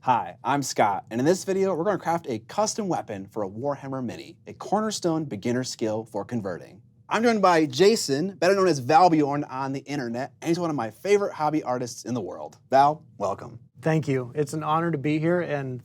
Hi, I'm Scott, and in this video, we're going to craft a custom weapon for a Warhammer Mini, a cornerstone beginner skill for converting. I'm joined by Jason, better known as Valbjorn on the internet, and he's one of my favorite hobby artists in the world. Val, welcome. Thank you. It's an honor to be here, and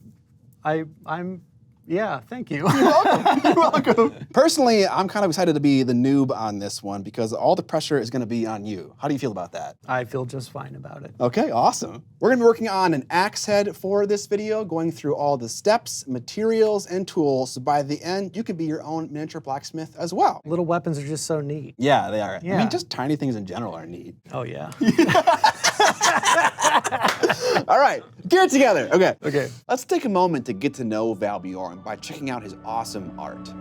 yeah, thank you. You're welcome. You're welcome. Personally, I'm kind of excited to be the noob on this one because all the pressure is going to be on you. How do you feel about that? I feel just fine about it. Okay, awesome. We're going to be working on an axe head for this video, going through all the steps, materials, and tools. So by the end, you can be your own miniature blacksmith as well. Little weapons are just so neat. Yeah, they are. Yeah. I mean, just tiny things in general are neat. Oh, yeah. All right, get it together. Okay. Okay. Let's take a moment to get to know Valbjorn by checking out his awesome art.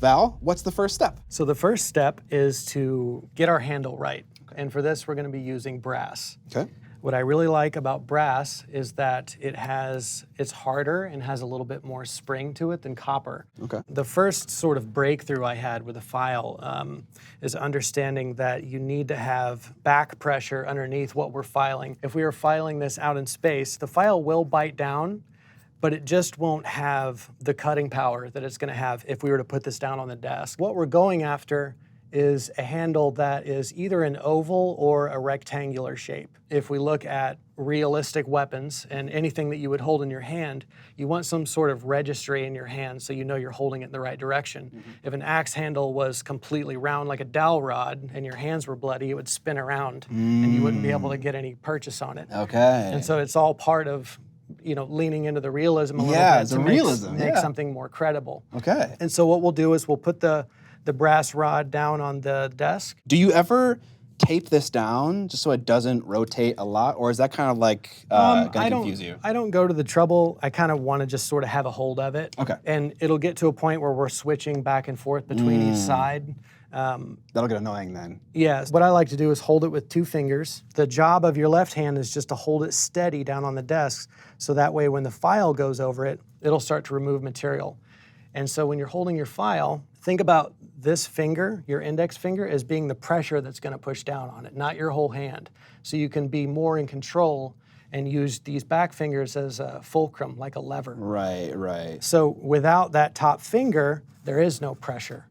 Val, what's the first step? So the first step is to get our handle right. Okay. And for this, we're going to be using brass. Okay. What I really like about brass is that it's harder and has a little bit more spring to it than copper. Okay. The first sort of breakthrough I had with a file is understanding that you need to have back pressure underneath what we're filing. If we are filing this out in space, the file will bite down, but it just won't have the cutting power that it's going to have if we were to put this down on the desk. What we're going after is a handle that is either an oval or a rectangular shape. If we look at realistic weapons and anything that you would hold in your hand, you want some sort of registry in your hand so you know you're holding it in the right direction. Mm-hmm. If an axe handle was completely round like a dowel rod and your hands were bloody, it would spin around and you wouldn't be able to get any purchase on it. Okay. And so it's all part of leaning into the realism a little bit to make something more credible. Okay. And so what we'll do is we'll put the brass rod down on the desk. Do you ever tape this down just so it doesn't rotate a lot, or is that kind of like gonna confuse you? I don't go to the trouble. I kind of want to just sort of have a hold of it. Okay. And it'll get to a point where we're switching back and forth between each side. That'll get annoying then. Yes. What I like to do is hold it with 2 fingers. The job of your left hand is just to hold it steady down on the desk, so that way when the file goes over it, it'll start to remove material. And so when you're holding your file, think about this finger, your index finger, as being the pressure that's going to push down on it, not your whole hand. So you can be more in control and use these back fingers as a fulcrum, like a lever. Right, right. So without that top finger, there is no pressure.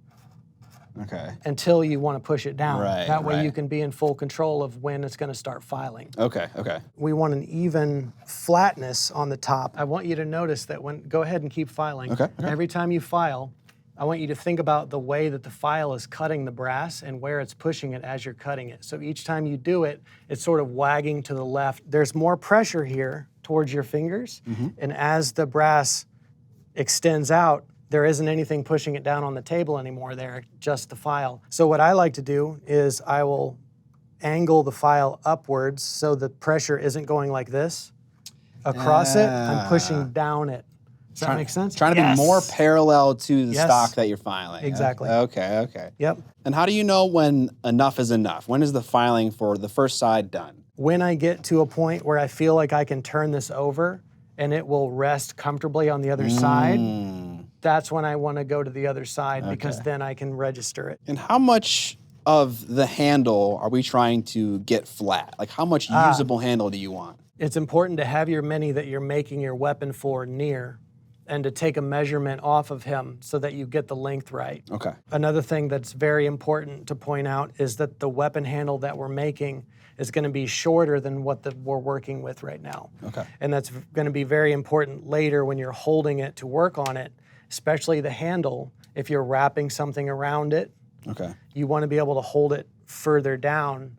Okay. Until you want to push it down. Right, that way right. you can be in full control of when it's going to start filing. Okay, okay. We want an even flatness on the top. I want you to notice that go ahead and keep filing. Okay. Every time you file, I want you to think about the way that the file is cutting the brass and where it's pushing it as you're cutting it. So each time you do it, it's sort of wagging to the left. There's more pressure here towards your fingers, and as the brass extends out, there isn't anything pushing it down on the table anymore there, just the file. So what I like to do is I will angle the file upwards so the pressure isn't going like this across it. I'm pushing down it. Does that make sense? Trying to be more parallel to the stock that you're filing. Exactly. Okay, okay. Yep. And how do you know when enough is enough? When is the filing for the first side done? When I get to a point where I feel like I can turn this over and it will rest comfortably on the other side, that's when I want to go to the other side because then I can register it. And how much of the handle are we trying to get flat? Like how much usable handle do you want? It's important to have your mini that you're making your weapon for near and to take a measurement off of him so that you get the length right. Okay. Another thing that's very important to point out is that the weapon handle that we're making is going to be shorter than what we're working with right now. Okay. And that's going to be very important later when you're holding it to work on it, especially the handle. If you're wrapping something around it, okay, you want to be able to hold it further down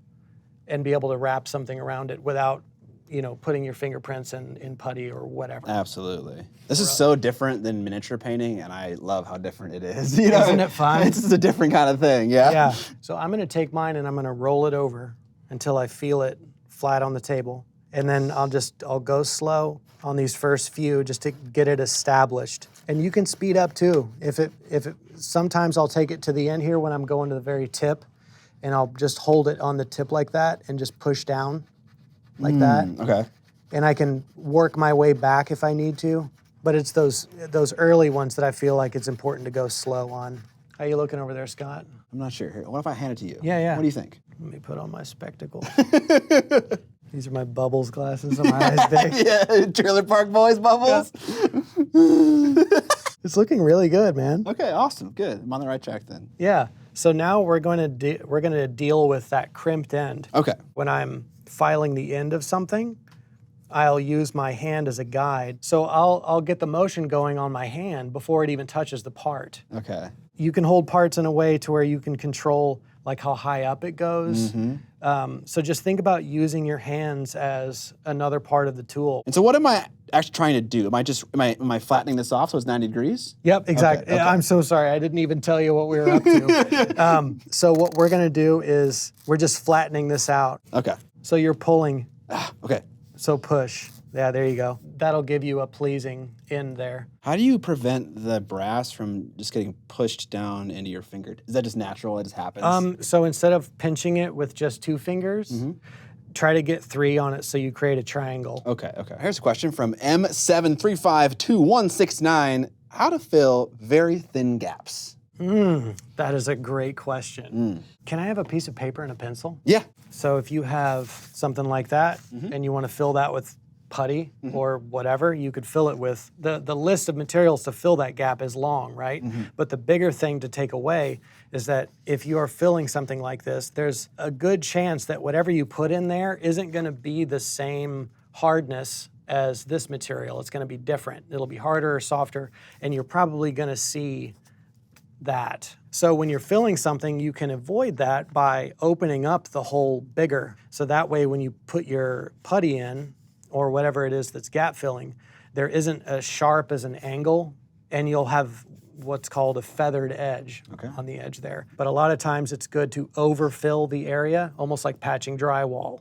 and be able to wrap something around it without, you know, putting your fingerprints in putty or whatever. Absolutely. This is so different than miniature painting, and I love how different it is. You know? Isn't it fun? It's just a different kind of thing, yeah? Yeah. So I'm gonna take mine and I'm gonna roll it over until I feel it flat on the table. And then I'll go slow on these first few just to get it established. And you can speed up too. Sometimes I'll take it to the end here when I'm going to the very tip, and I'll just hold it on the tip like that and just push down like that. Okay. And I can work my way back if I need to. But it's those early ones that I feel like it's important to go slow on. How you looking over there, Scott? I'm not sure. Here, what if I hand it to you? Yeah, yeah. What do you think? Let me put on my spectacles. These are my bubbles glasses, so my eyes big. Yeah, Trailer Park Boys bubbles. Yeah. It's looking really good, man. Okay, awesome, good. I'm on the right track then. Yeah. So now we're going to deal with that crimped end. Okay. When I'm filing the end of something, I'll use my hand as a guide. So I'll get the motion going on my hand before it even touches the part. Okay. You can hold parts in a way to where you can control like how high up it goes. So just think about using your hands as another part of the tool. And so what am I actually trying to do? Am I flattening this off so it's 90 degrees? Yep, exactly. Okay. I'm so sorry. I didn't even tell you what we were up to. So what we're gonna do is we're just flattening this out. Okay. So you're pulling. Okay. So push. Yeah, there you go. That'll give you a pleasing end there. How do you prevent the brass from just getting pushed down into your finger? Is that just natural? It just happens? So instead of pinching it with just 2 fingers, try to get 3 on it so you create a triangle. Okay, okay. Here's a question from M7352169. How to fill very thin gaps? That is a great question. Can I have a piece of paper and a pencil? Yeah. So if you have something like that and you want to fill that with putty or whatever, you could fill it with, the list of materials to fill that gap is long, right? But the bigger thing to take away is that if you are filling something like this, there's a good chance that whatever you put in there isn't gonna be the same hardness as this material. It's gonna be different. It'll be harder or softer, and you're probably gonna see that. So when you're filling something, you can avoid that by opening up the hole bigger. So that way when you put your putty in, or whatever it is that's gap filling, there isn't as sharp as an angle, and you'll have what's called a feathered edge on the edge there. But a lot of times it's good to overfill the area, almost like patching drywall.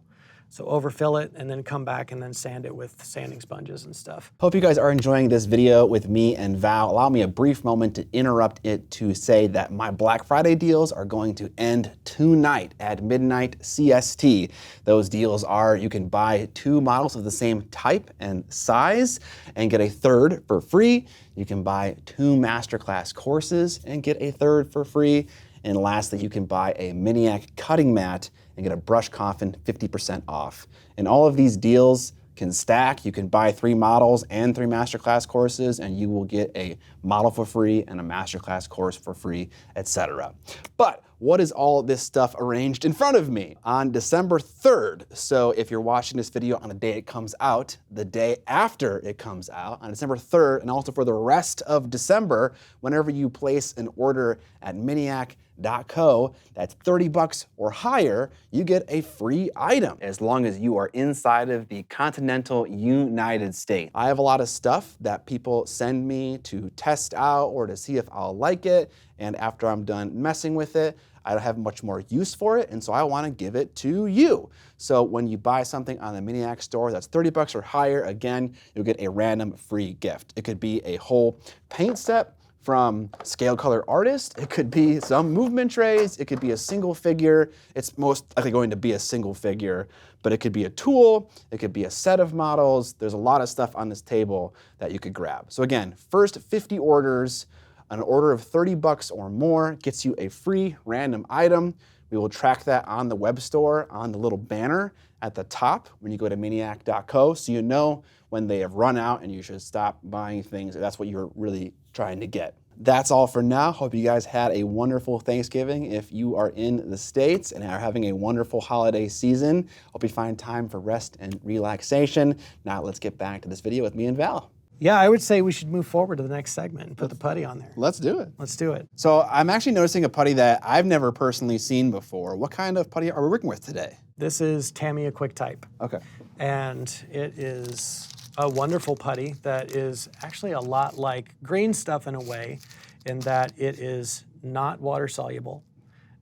So overfill it and then come back and then sand it with sanding sponges and stuff. Hope you guys are enjoying this video with me and Val. Allow me a brief moment to interrupt it to say that my Black Friday deals are going to end tonight at midnight CST. Those deals are you can buy 2 models of the same type and size and get a 3rd for free. You can buy 2 masterclass courses and get a 3rd for free. And lastly, you can buy a Miniac cutting mat and get a brush coffin 50% off. And all of these deals can stack. You can buy 3 models and 3 masterclass courses, and you will get a model for free and a masterclass course for free, etc. But what is all this stuff arranged in front of me? On December 3rd, so if you're watching this video on the day it comes out, the day after it comes out, on December 3rd, and also for the rest of December, whenever you place an order at Miniac.co, that's $30 or higher, you get a free item as long as you are inside of the continental United States. I have a lot of stuff that people send me to test out or to see if I'll like it, and after I'm done messing with it, I don't have much more use for it, and so I want to give it to you. So when you buy something on the Miniac store that's $30 or higher, again, you'll get a random free gift. It could be a whole paint set from Scale Color Artist. It could be some movement trays. It could be a single figure. It's most likely going to be a single figure, but it could be a tool. It could be a set of models. There's a lot of stuff on this table that you could grab. So again, first 50 orders, an order of $30 or more gets you a free random item. We will track that on the web store on the little banner at the top when you go to Miniac.co, so you know when they have run out and you should stop buying things. That's what you're really trying to get. That's all for now. Hope you guys had a wonderful Thanksgiving if you are in the States and are having a wonderful holiday season. Hope you find time for rest and relaxation. Now let's get back to this video with me and Val. Yeah, I would say we should move forward to the next segment and put the putty on there. Let's do it. Let's do it. So I'm actually noticing a putty that I've never personally seen before. What kind of putty are we working with today? This is Tamiya QuickType. Okay. And it is a wonderful putty that is actually a lot like green stuff in a way, in that it is not water soluble.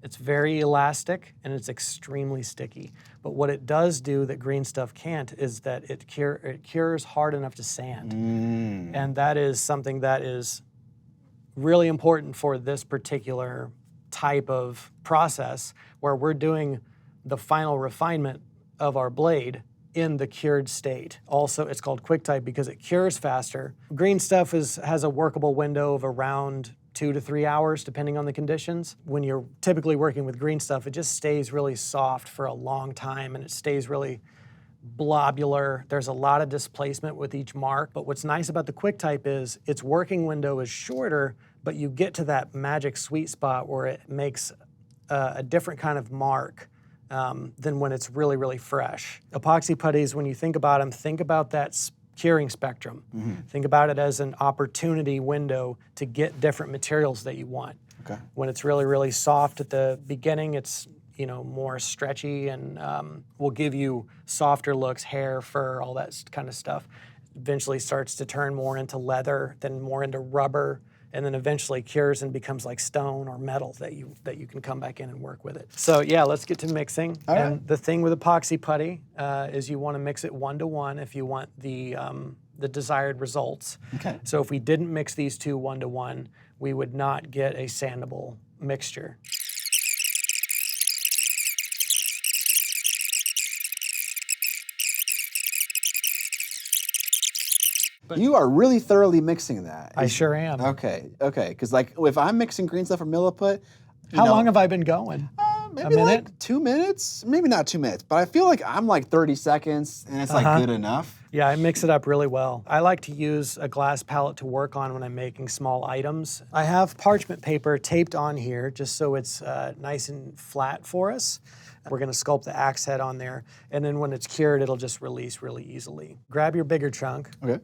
It's very elastic and it's extremely sticky. But what it does do that green stuff can't is that it cures hard enough to sand. And that is something that is really important for this particular type of process, where we're doing the final refinement of our blade in the cured state. Also, it's called QuickType because it cures faster. Green stuff has a workable window of around 2 to 3 hours, depending on the conditions. When you're typically working with green stuff, it just stays really soft for a long time and it stays really blobular. There's a lot of displacement with each mark. But what's nice about the QuickType is its working window is shorter, but you get to that magic sweet spot where it makes a different kind of mark than when it's really, really fresh. Epoxy putties, when you think about them, think about that curing spectrum. Think about it as an opportunity window to get different materials that you want. Okay. When it's really, really soft at the beginning, it's more stretchy and will give you softer looks, hair, fur, all that kind of stuff. Eventually starts to turn more into leather, then more into rubber, and then eventually cures and becomes like stone or metal that you can come back in and work with it. So yeah, let's get to mixing. All and right. the thing with epoxy putty is you want to mix it 1-to-1 if you want the desired results. Okay. So if we didn't mix these two 1-to-1, we would not get a sandable mixture. You are really thoroughly mixing that. I sure am. Okay, because like if I'm mixing green stuff or milliput, How long have I been going? maybe minute? like 2 minutes, maybe not 2 minutes, but I feel like I'm like 30 seconds and it's like good enough. Yeah, I mix it up really well. I like to use a glass palette to work on when I'm making small items. I have parchment paper taped on here just so it's nice and flat for us. We're gonna sculpt the axe head on there, and then when it's cured, it'll just release really easily. Grab your bigger chunk. Okay.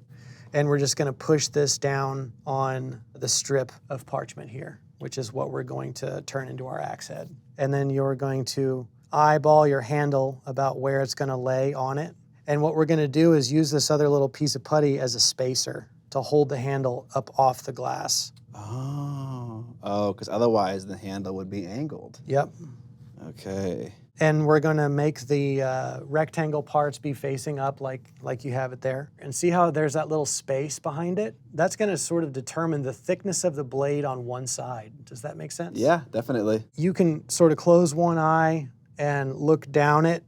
And we're just gonna push this down on the strip of parchment here, which is what we're going to turn into our axe head. And then you're going to eyeball your handle about where it's gonna lay on it. And what we're gonna do is use this other little piece of putty as a spacer to hold the handle up off the glass. Oh, because otherwise the handle would be angled. Yep. Okay. And we're gonna make the rectangle parts be facing up like you have it there. And see how there's that little space behind it? That's gonna sort of determine the thickness of the blade on one side. Does that make sense? Yeah, definitely. You can sort of close one eye and look down it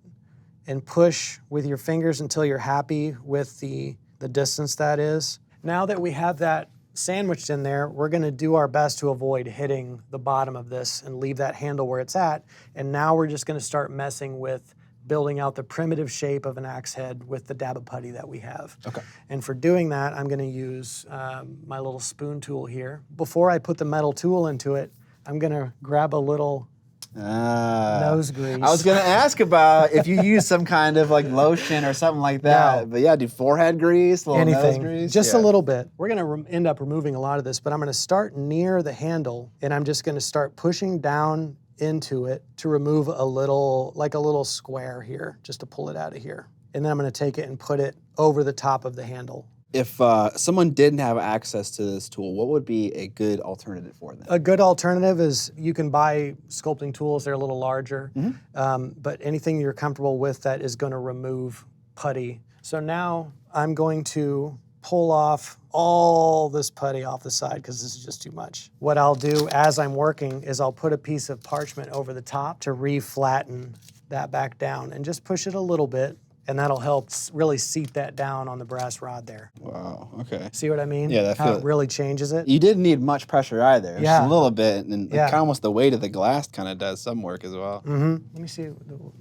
and push with your fingers until you're happy with the distance that is. Now that we have that sandwiched in there, we're gonna do our best to avoid hitting the bottom of this and leave that handle where it's at. And now we're just gonna start messing with building out the primitive shape of an axe head with the dab of putty that we have. Okay. And for doing that, I'm gonna use my little spoon tool here. Before I put the metal tool into it, I'm gonna grab a little nose grease. I was gonna ask about if you use some kind of like lotion or something like that. No. But yeah, do forehead grease, little nose Anything, grease? just Yeah. a little bit. We're gonna end up removing a lot of this, but I'm gonna start near the handle and I'm just gonna start pushing down into it to remove a little square here, just to pull it out of here. And then I'm gonna take it and put it over the top of the handle. If someone didn't have access to this tool, what would be a good alternative for them? A good alternative is you can buy sculpting tools, they're a little larger, but anything you're comfortable with that is gonna remove putty. So now I'm going to pull off all this putty off the side because this is just too much. What I'll do as I'm working is I'll put a piece of parchment over the top to re-flatten that back down and just push it a little bit, and that'll help really seat that down on the brass rod there. Wow, okay. See what I mean? Yeah, that How feel- it really changes it. You didn't need much pressure either. Yeah. Just a little bit, and Yeah. like almost the weight of the glass kind of does some work as well. Let me see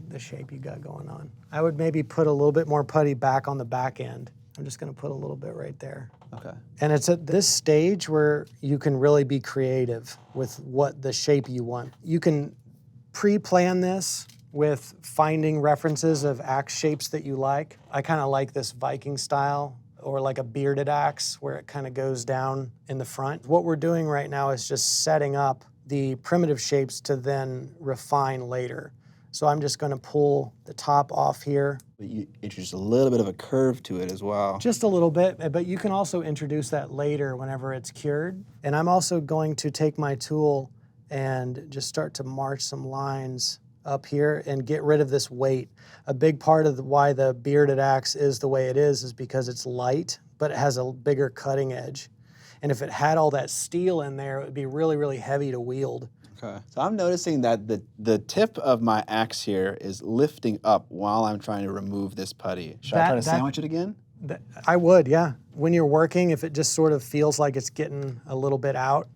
the shape you got going on. I would maybe put a little bit more putty back on the back end. I'm just gonna put a little bit right there. Okay. And it's at this stage where you can really be creative with what the shape you want. You can pre-plan this with finding references of axe shapes that you like. I kind of like this Viking style, or like a bearded axe where it kind of goes down in the front. What we're doing right now is just setting up the primitive shapes to then refine later. So I'm just gonna pull the top off here. But you introduce a little bit of a curve to it as well. Just a little bit, but you can also introduce that later whenever it's cured. And I'm also going to take my tool and just start to march some lines up here and get rid of this weight. A big part of why the bearded axe is the way it is because it's light, but it has a bigger cutting edge. And if it had all that steel in there, it would be really, really heavy to wield. Okay. So I'm noticing that the tip of my axe here is lifting up while I'm trying to remove this putty. Should I try to sandwich it again? I would, yeah. When you're working, if it just sort of feels like it's getting a little bit out,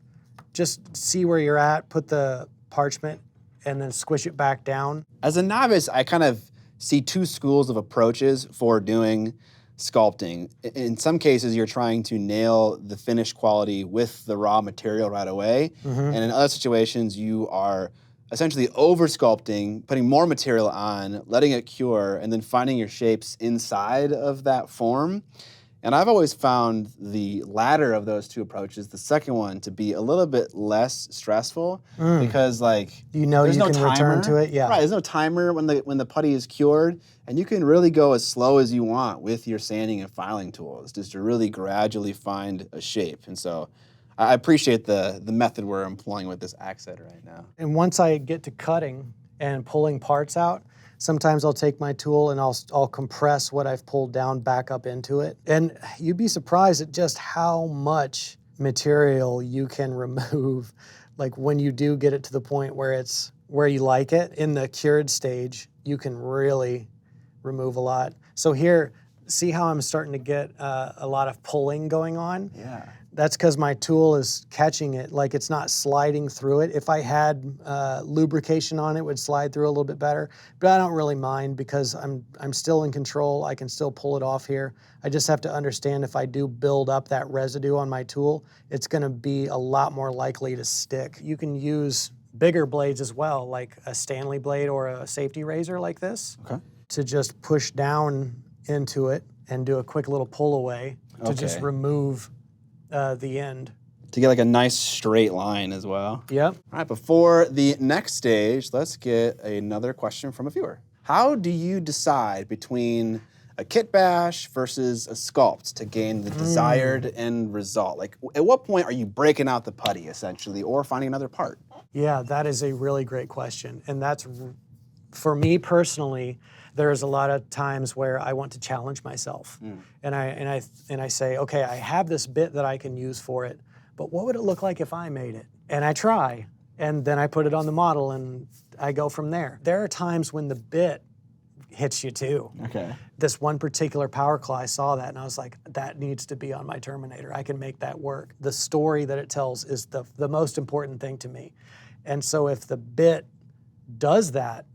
just see where you're at, put the parchment, and then squish it back down. As a novice, I kind of see two schools of approaches for doing sculpting. In some cases, you're trying to nail the finished quality with the raw material right away. And in other situations, you are essentially over sculpting, putting more material on, letting it cure, and then finding your shapes inside of that form. And I've always found the latter of those two approaches, the second one, to be a little bit less stressful because, like, there's no timer. Return to it. Yeah, right. There's no timer when the putty is cured, and you can really go as slow as you want with your sanding and filing tools, just to really gradually find a shape. And so, I appreciate the method we're employing with this axe head right now. And once I get to cutting and pulling parts out, sometimes I'll take my tool and I'll compress what I've pulled down back up into it. And you'd be surprised at just how much material you can remove. Like when you do get it to the point where it's where you like it, in the cured stage, you can really remove a lot. So here, see how I'm starting to get a lot of pulling going on? Yeah. That's because my tool is catching it, like it's not sliding through it. If I had lubrication on it, it would slide through a little bit better, but I don't really mind because I'm still in control. I can still pull it off here. I just have to understand if I do build up that residue on my tool, it's gonna be a lot more likely to stick. You can use bigger blades as well, like a Stanley blade or a safety razor like this, to just push down into it and do a quick little pull away to just remove the end. To get like a nice straight line as well. Yep. All right, before the next stage, let's get another question from a viewer. How do you decide between a kit bash versus a sculpt to gain the desired end result? Like, at what point are you breaking out the putty, essentially, or finding another part? Yeah, that is a really great question. And that's, for me personally, there's a lot of times where I want to challenge myself. And I say, okay, I have this bit that I can use for it, but what would it look like if I made it? And I try, and then I put it on the model and I go from there. There are times when the bit hits you too. Okay. This one particular power claw, I saw that and I was like, that needs to be on my Terminator. I can make that work. The story that it tells is the most important thing to me. And so if the bit does that,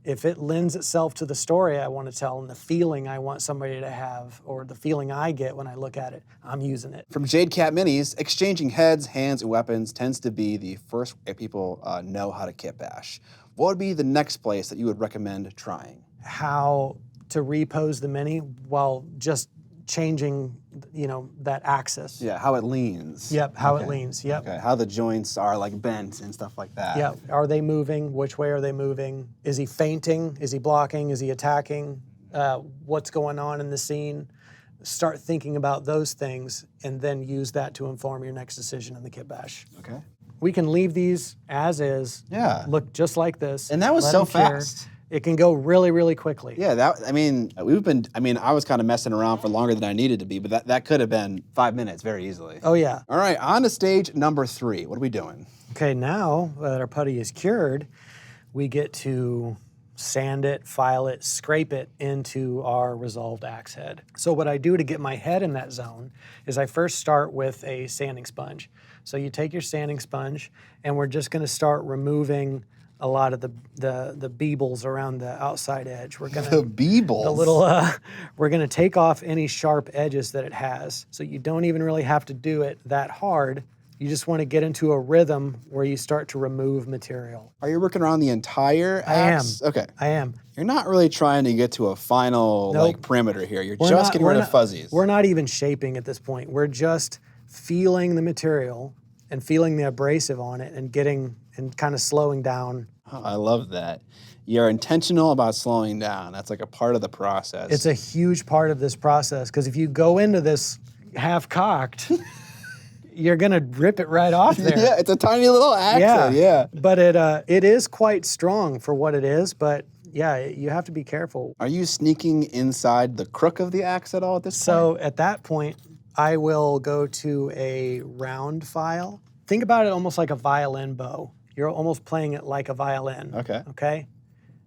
if it lends itself to the story I want to tell and the feeling I want somebody to have, or the feeling I get when I look at it, I'm using it. From Jade Cat Minis, exchanging heads, hands, and weapons tends to be the first way people know how to kit bash. What would be the next place that you would recommend trying? How to repose the Mini while just changing, that axis. Yeah, how it leans. Yep, how it leans, yep. Okay, how the joints are like bent and stuff like that. Yeah, are they moving? Which way are they moving? Is he feinting? Is he blocking? Is he attacking? What's going on in the scene? Start thinking about those things and then use that to inform your next decision in the kit bash. Okay. We can leave these as is. Yeah. Look just like this. And that was so fast. It can go really, really quickly. Yeah, I was kind of messing around for longer than I needed to be, but that could have been 5 minutes very easily. Oh, yeah. All right, on to stage number 3. What are we doing? Okay, now that our putty is cured, we get to sand it, file it, scrape it into our resolved axe head. So what I do to get my head in that zone is I first start with a sanding sponge. So you take your sanding sponge, and we're just gonna start removing a lot of the beebles around the outside edge. We're gonna the beebles. The little we're gonna take off any sharp edges that it has. So you don't even really have to do it that hard. You just want to get into a rhythm where you start to remove material. Are you working around the entire axe? I am. Okay. I am. You're not really trying to get to a final perimeter here. You're just getting rid of fuzzies. We're not even shaping at this point. We're just feeling the material and feeling the abrasive on it and getting and kind of slowing down. Oh, I love that. You're intentional about slowing down. That's like a part of the process. It's a huge part of this process, because if you go into this half-cocked, you're gonna rip it right off there. Yeah, it's a tiny little accent, yeah. But it is quite strong for what it is, but yeah, you have to be careful. Are you sneaking inside the crook of the axe at all at this point? So at that point, I will go to a round file. Think about it almost like a violin bow. You're almost playing it like a violin. Okay?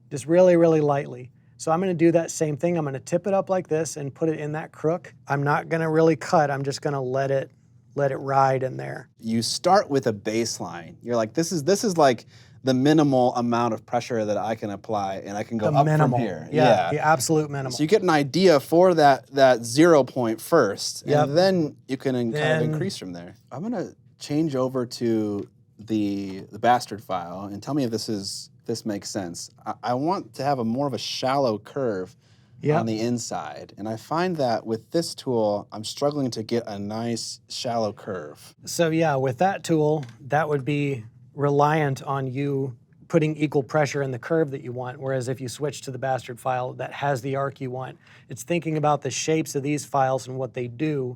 Just really, really lightly. So I'm gonna do that same thing. I'm gonna tip it up like this and put it in that crook. I'm not gonna really cut. I'm just gonna let it ride in there. You start with a baseline. You're like, this is like the minimal amount of pressure that I can apply, and I can go up from here. Yeah, the absolute minimal. So you get an idea for that 0 point first, Yep. and then you can kind of increase from there. I'm gonna change over to the bastard file and tell me if this makes sense. I want to have more of a shallow curve on the inside, and I find that with this tool, I'm struggling to get a nice shallow curve. So yeah, with that tool, that would be reliant on you putting equal pressure in the curve that you want, whereas if you switch to the bastard file that has the arc you want, it's thinking about the shapes of these files and what they do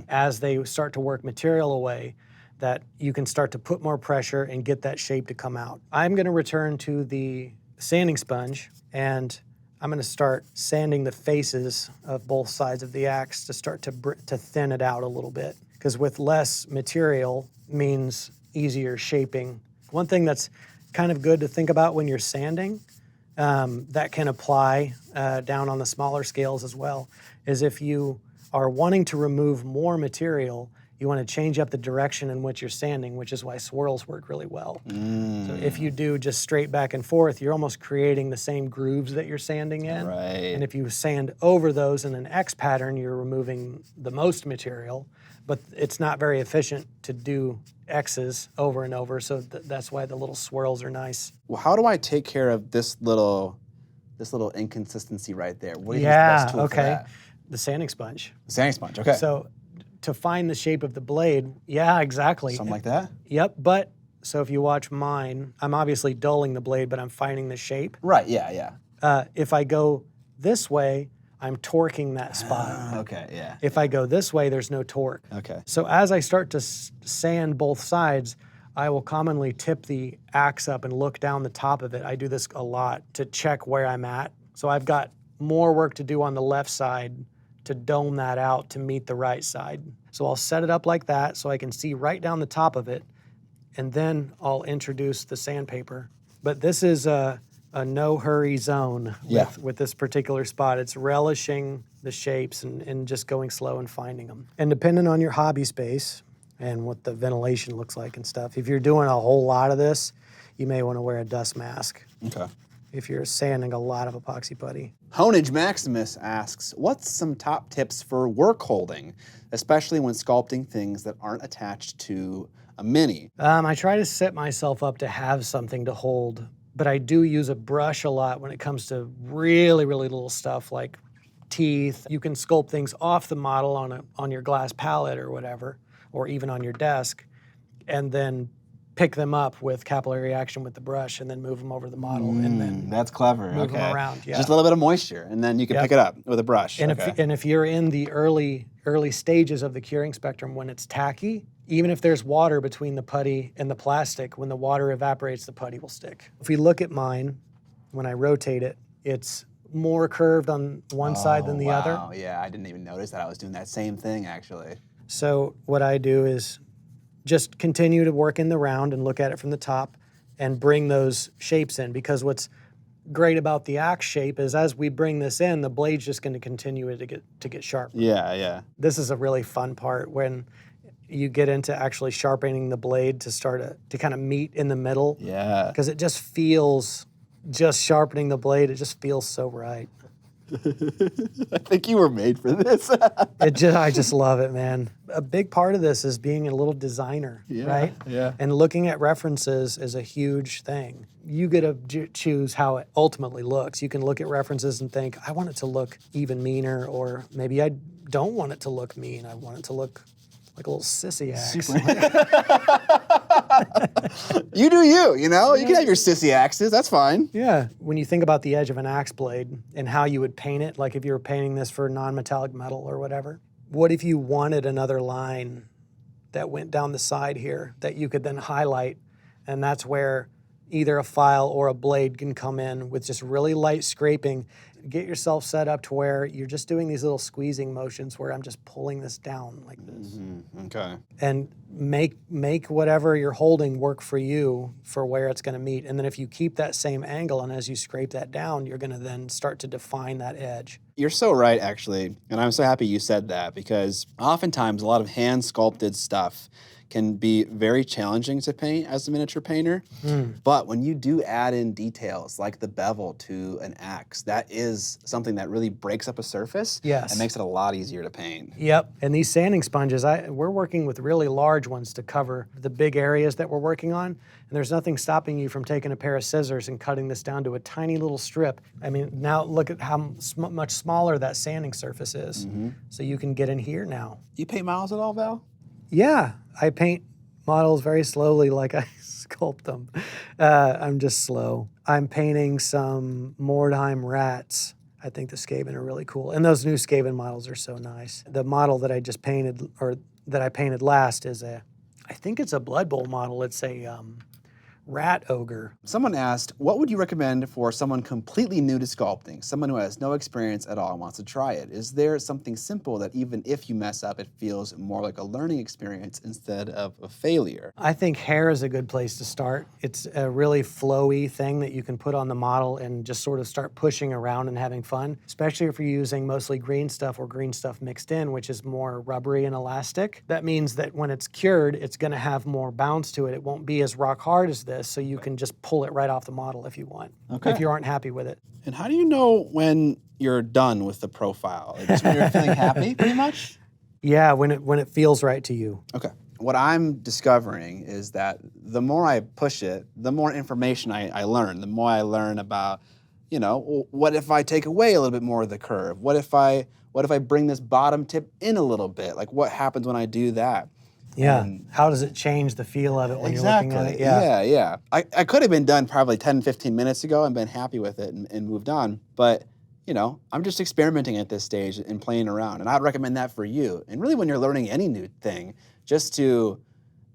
as they start to work material away, that you can start to put more pressure and get that shape to come out. I'm gonna return to the sanding sponge, and I'm gonna start sanding the faces of both sides of the axe to start to thin it out a little bit, because with less material means easier shaping. One thing that's kind of good to think about when you're sanding, that can apply down on the smaller scales as well, is if you are wanting to remove more material, you want to change up the direction in which you're sanding, which is why swirls work really well. So if you do just straight back and forth, you're almost creating the same grooves that you're sanding in. Right. And if you sand over those in an X pattern, you're removing the most material, but it's not very efficient to do X's over and over, so that's why the little swirls are nice. Well, how do I take care of this little inconsistency right there? What do you think is the best tool for that? The sanding sponge. The sanding sponge, okay. So to find the shape of the blade, yeah, exactly. Something like that? Yep, but so if you watch mine, I'm obviously dulling the blade, but I'm finding the shape. Right, yeah. If I go this way, I'm torquing that spot. Okay, yeah. If I go this way, there's no torque. Okay. So as I start to sand both sides, I will commonly tip the axe up and look down the top of it. I do this a lot to check where I'm at. So I've got more work to do on the left side to dome that out to meet the right side. So I'll set it up like that so I can see right down the top of it, and then I'll introduce the sandpaper. But this is a no-hurry zone with this particular spot. It's relishing the shapes and just going slow and finding them. And depending on your hobby space and what the ventilation looks like and stuff, if you're doing a whole lot of this, you may want to wear a dust mask. Okay. If you're sanding a lot of epoxy putty. Honage Maximus asks, what's some top tips for work holding, especially when sculpting things that aren't attached to a Mini? I try to set myself up to have something to hold, but I do use a brush a lot when it comes to really, really little stuff like teeth. You can sculpt things off the model on your glass palette or whatever, or even on your desk, and then pick them up with capillary action with the brush and then move them over the model and then that's clever. move them around. Yeah. Just a little bit of moisture, and then you can pick it up with a brush. And if you're in the early stages of the curing spectrum when it's tacky, even if there's water between the putty and the plastic, when the water evaporates, the putty will stick. If we look at mine, when I rotate it, it's more curved on one side than the other. Oh, yeah, I didn't even notice that. I was doing that same thing, actually. So what I do is just continue to work in the round and look at it from the top and bring those shapes in, because what's great about the axe shape is as we bring this in, the blade's just going to continue to get sharp. Yeah. This is a really fun part when you get into actually sharpening the blade to start to kind of meet in the middle. Yeah. Because it just feels, just sharpening the blade, it just feels so right. I think you were made for this. I just love it, man. A big part of this is being a little designer, right? Yeah. And looking at references is a huge thing. You get to choose how it ultimately looks. You can look at references and think, I want it to look even meaner, or maybe I don't want it to look mean. I want it to look like a little sissy axe. You do you, you know? You can have your sissy axes, that's fine. Yeah. When you think about the edge of an axe blade and how you would paint it, like if you were painting this for non-metallic metal or whatever, what if you wanted another line that went down the side here that you could then highlight, and that's where either a file or a blade can come in with just really light scraping. Get yourself set up to where you're just doing these little squeezing motions where I'm just pulling this down like this. Okay. And make whatever you're holding work for you for where it's gonna meet. And then if you keep that same angle and as you scrape that down, you're gonna then start to define that edge. You're so right, actually. And I'm so happy you said that, because oftentimes a lot of hand sculpted stuff can be very challenging to paint as a miniature painter. But when you do add in details like the bevel to an axe, that is something that really breaks up a surface and makes it a lot easier to paint. Yep, and these sanding sponges, we're working with really large ones to cover the big areas that we're working on, and there's nothing stopping you from taking a pair of scissors and cutting this down to a tiny little strip. I mean, now look at how much smaller that sanding surface is. So you can get in here now. You paint models at all, Val? Yeah, I paint models very slowly like I sculpt them. I'm just slow. I'm painting some Mordheim rats. I think the Skaven are really cool. And those new Skaven models are so nice. The model that I just painted, or that I painted last, is I think it's a Blood Bowl model. It's a rat ogre. Someone asked, what would you recommend for someone completely new to sculpting, someone who has no experience at all and wants to try it? Is there something simple that even if you mess up, it feels more like a learning experience instead of a failure? I think hair is a good place to start. It's a really flowy thing that you can put on the model and just sort of start pushing around and having fun, especially if you're using mostly green stuff or green stuff mixed in, which is more rubbery and elastic. That means that when it's cured, it's gonna have more bounce to it. It won't be as rock hard as this, so you can just pull it right off the model if you want, if you aren't happy with it. And how do you know when you're done with the profile? Just when you're feeling happy, pretty much? Yeah, when it feels right to you. Okay. What I'm discovering is that the more I push it, the more information I learn. The more I learn about, you know, what if I take away a little bit more of the curve? What if I bring this bottom tip in a little bit? Like, what happens when I do that? Yeah, how does it change the feel of it when you're looking at it? Yeah. I could have been done probably 10, 15 minutes ago and been happy with it and moved on. But, you know, I'm just experimenting at this stage and playing around. And I'd recommend that for you. And really when you're learning any new thing, just to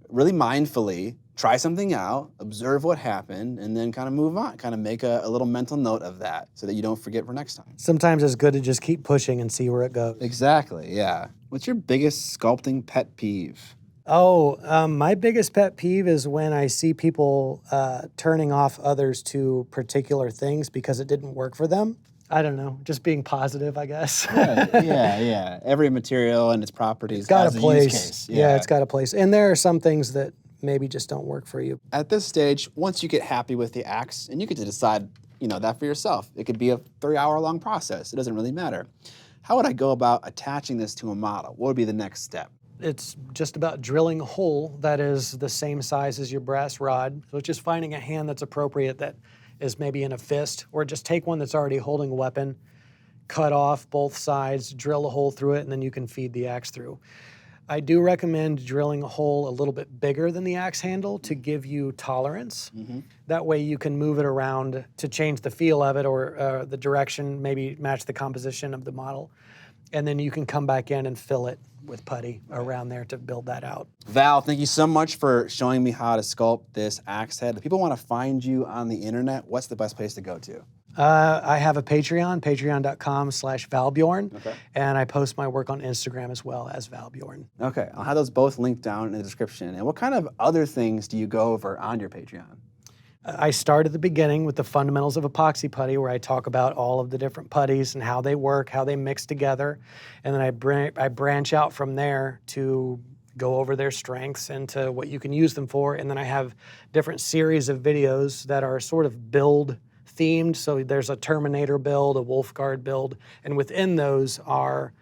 really mindfully try something out, observe what happened, and then kind of move on. Kind of make a little mental note of that so that you don't forget for next time. Sometimes it's good to just keep pushing and see where it goes. Exactly, yeah. What's your biggest sculpting pet peeve? Oh, my biggest pet peeve is when I see people turning off others to particular things because it didn't work for them. I don't know, just being positive, I guess. Yeah. Every material and its properties has a place. Use case. Yeah, it's got a place. And there are some things that maybe just don't work for you. At this stage, once you get happy with the axe, and you get to decide, you know, that for yourself. It could be a 3-hour-long process. It doesn't really matter. How would I go about attaching this to a model? What would be the next step? It's just about drilling a hole that is the same size as your brass rod. So it's just finding a hand that's appropriate that is maybe in a fist, or just take one that's already holding a weapon, cut off both sides, drill a hole through it, and then you can feed the axe through. I do recommend drilling a hole a little bit bigger than the axe handle to give you tolerance. That way you can move it around to change the feel of it or the direction, maybe match the composition of the model. And then you can come back in and fill it with putty around there to build that out. Val, thank you so much for showing me how to sculpt this axe head. If people want to find you on the internet, what's the best place to go to? I have a Patreon, patreon.com/Valbjorn, and I post my work on Instagram as well as Valbjorn. Okay, I'll have those both linked down in the description. And what kind of other things do you go over on your Patreon? I start at the beginning with the fundamentals of epoxy putty, where I talk about all of the different putties and how they work, how they mix together. And then I branch out from there to go over their strengths and to what you can use them for. And then I have different series of videos that are sort of build themed. So there's a Terminator build, a Wolfguard build, and within those are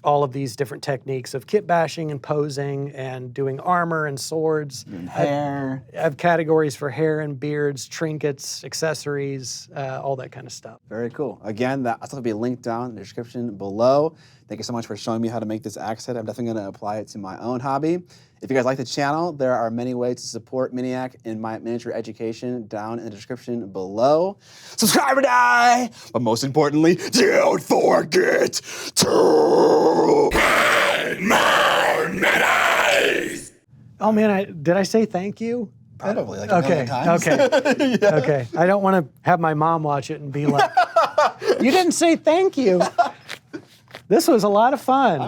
all of these different techniques of kit bashing and posing and doing armor and swords. And hair. I have categories for hair and beards, trinkets, accessories, all that kind of stuff. Very cool. Again, that's going to be linked down in the description below. Thank you so much for showing me how to make this axe head. I'm definitely going to apply it to my own hobby. If you guys like the channel, there are many ways to support Miniac in my miniature education down in the description below. Subscribe or die! But most importantly, don't forget to paint my minis! Oh man, did I say thank you? Probably like a million times. Okay, Yeah. okay. I don't want to have my mom watch it and be like, you didn't say thank you. This was a lot of fun.